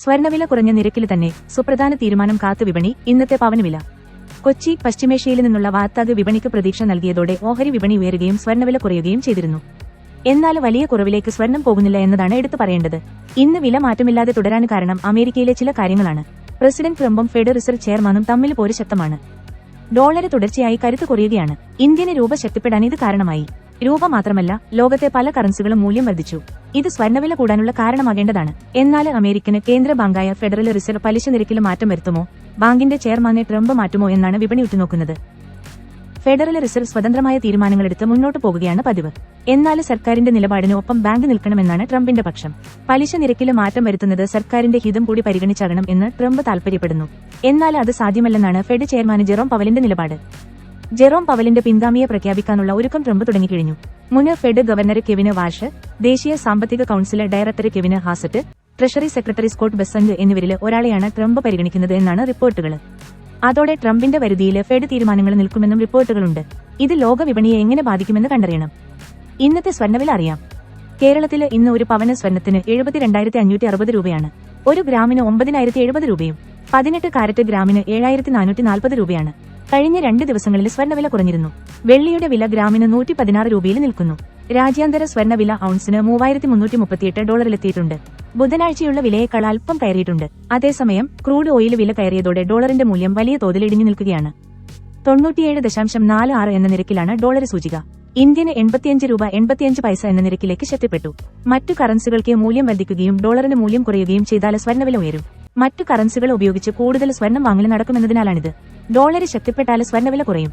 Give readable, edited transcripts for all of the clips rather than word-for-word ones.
സ്വർണ്ണവില കുറഞ്ഞ നിരക്കിൽ തന്നെ സുപ്രധാന തീരുമാനം കാത്തു വിപണി. ഇന്നത്തെ പവനുവില. കൊച്ചി പശ്ചിമേഷ്യയിൽ നിന്നുള്ള വാത്താഗ് വിപണിക്ക് പ്രതീക്ഷ നൽകിയതോടെ ഓഹരി വിപണി ഉയരുകയും സ്വർണ്ണവില കുറയുകയും ചെയ്തിരുന്നു. എന്നാൽ വലിയ കുറവിലേക്ക് സ്വർണം പോകുന്നില്ല എന്നതാണ് എടുത്തു പറയേണ്ടത്. ഇന്ന് വില മാറ്റമില്ലാതെ തുടരാൻ കാരണം അമേരിക്കയിലെ ചില കാര്യങ്ങളാണ്. പ്രസിഡന്റ് ട്രംപും ഫെഡ് റിസർവ് ചെയർമാനും തമ്മിൽ പോര് ശക്തമാണ്. ഡോളർ തുടർച്ചയായി കരുത്ത് കുറയുകയാണ്. ഇന്ത്യൻ രൂപ ശക്തിപ്പെടാൻ ഇത് കാരണമായി. രൂപ മാത്രമല്ല, ലോകത്തെ പല കറൻസികളും മൂല്യം വർദ്ധിച്ചു. ഇത് സ്വർണ്ണവില കൂടാനുള്ള കാരണമാകേണ്ടതാണ്. എന്നാൽ അമേരിക്കൻ കേന്ദ്ര ബാങ്കായ ഫെഡറൽ റിസർവ് പലിശ നിരക്കിൽ മാറ്റം വരുത്തുമോ, ബാങ്കിന്റെ ചെയർമാനെ ട്രംപ് മാറ്റുമോ എന്നാണ് വിപണി ഉറ്റുനോക്കുന്നത്. ഫെഡറൽ റിസർവ് സ്വതന്ത്രമായ തീരുമാനങ്ങളെടുത്ത് മുന്നോട്ടു പോകുകയാണ് പതിവ്. എന്നാൽ സർക്കാരിന്റെ നിലപാടിന് ഒപ്പം ബാങ്ക് നിൽക്കണമെന്നാണ് ട്രംപിന്റെ പക്ഷം. പലിശ നിരക്കിൽ മാറ്റം വരുത്തുന്നത് സർക്കാരിന്റെ ഹിതം കൂടി പരിഗണിച്ചാകണം എന്ന് ട്രംപ് താൽപര്യപ്പെടുന്നു. എന്നാൽ അത് സാധ്യമല്ലെന്നാണ് ഫെഡ് ചെയർമാൻ ജെറോം പവലിന്റെ നിലപാട്. ജെറോം പവലിന്റെ പിൻഗാമിയെ പ്രഖ്യാപിക്കാനുള്ള ഒരുക്കം ട്രംപ് തുടങ്ങിക്കഴിഞ്ഞു. മുൻ ഫെഡ് ഗവർണർ കെവിൻ വാൾഷ്, ദേശീയ സാമ്പത്തിക council director Kevin Hassett, treasury secretary Scott Bessent എന്നിവരിൽ ഒരാളെയാണ് ട്രംപ് പരിഗണിക്കുന്നത് എന്നാണ് റിപ്പോർട്ടുകൾ. അതോടെ ട്രംപിന്റെ വരുതിയിൽ ഫെഡ് തീരുമാനങ്ങൾ നിൽക്കുമെന്നും റിപ്പോർട്ടുകളുണ്ട്. ഇത് ലോക വിപണിയെ എങ്ങനെ ബാധിക്കുമെന്ന് കണ്ടറിയണം. ഇന്നത്തെ സ്വർണ്ണവില അറിയാം. കേരളത്തിൽ ഇന്ന് ഒരു പവന് സ്വർണ്ണത്തിന് 72,560 രൂപയാണ്. 1 ഗ്രാമിന് 9,070 രൂപയും 18 കാരറ്റ് ഗ്രാമിന് 7,440 രൂപയാണ്. കഴിഞ്ഞ 2 ദിവസങ്ങളിൽ സ്വർണ്ണവില കുറഞ്ഞിരുന്നു. വെള്ളിയുടെ വില ഗ്രാമിന് 116 രൂപയിൽ നിൽക്കുന്നു. രാജ്യാന്തര സ്വർണ്ണവില ഔൺസിന് $3,338 ബുധനാഴ്ചയുള്ള വിലയേക്കാൾ അല്പം കയറിയിട്ടുണ്ട്. അതേസമയം ക്രൂഡ് ഓയിൽ വില കയറിയതോടെ ഡോളറിന്റെ മൂല്യം വലിയ തോതിൽ ഇടിഞ്ഞു നിൽക്കുകയാണ്. 97.46 എന്ന നിരക്കിലാണ് ഡോളർ സൂചിക. ഇന്ത്യന് 85 രൂപ 85 പൈസ എന്ന നിരക്കിലേക്ക് ശക്തിപ്പെട്ടു. മറ്റു കറൻസികൾക്ക് മൂല്യം വർദ്ധിക്കുകയും ഡോളറിന് മൂല്യം കുറയുകയും ചെയ്താൽ സ്വർണ്ണവില ഉയരും. മറ്റു കറൻസികൾ ഉപയോഗിച്ച് കൂടുതൽ സ്വർണം വാങ്ങൽ നടക്കുമെന്നതിനാലാണിത്. ഡോളർ ശക്തിപ്പെട്ടാൽ സ്വർണ്ണവില കുറയും.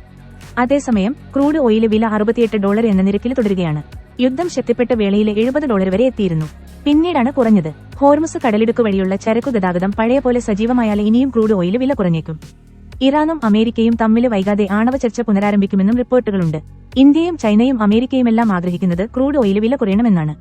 അതേസമയം ക്രൂഡ് ഓയിൽ വില $68 എന്ന നിരക്കിൽ തുടരുകയാണ്. യുദ്ധം ശക്തിപ്പെട്ട വേളയിൽ $70 വരെ എത്തിയിരുന്നു. പിന്നീടാണ് കുറഞ്ഞത്. ഹോർമുസ് കടലിടുക്ക് വഴിയുള്ള ചരക്കു ഗതാഗതം പഴയ പോലെ സജീവമായാൽ ഇനിയും ക്രൂഡ് ഓയിൽ വില കുറഞ്ഞേക്കും. ഇറാനും അമേരിക്കയും തമ്മിൽ വൈകാതെ ആണവ ചർച്ച പുനരാരംഭിക്കുമെന്നും റിപ്പോർട്ടുകളുണ്ട്. ഇന്ത്യയും ചൈനയും അമേരിക്കയുമെല്ലാം ആഗ്രഹിക്കുന്നത് ക്രൂഡ് ഓയിൽ വില കുറയണമെന്നാണ്.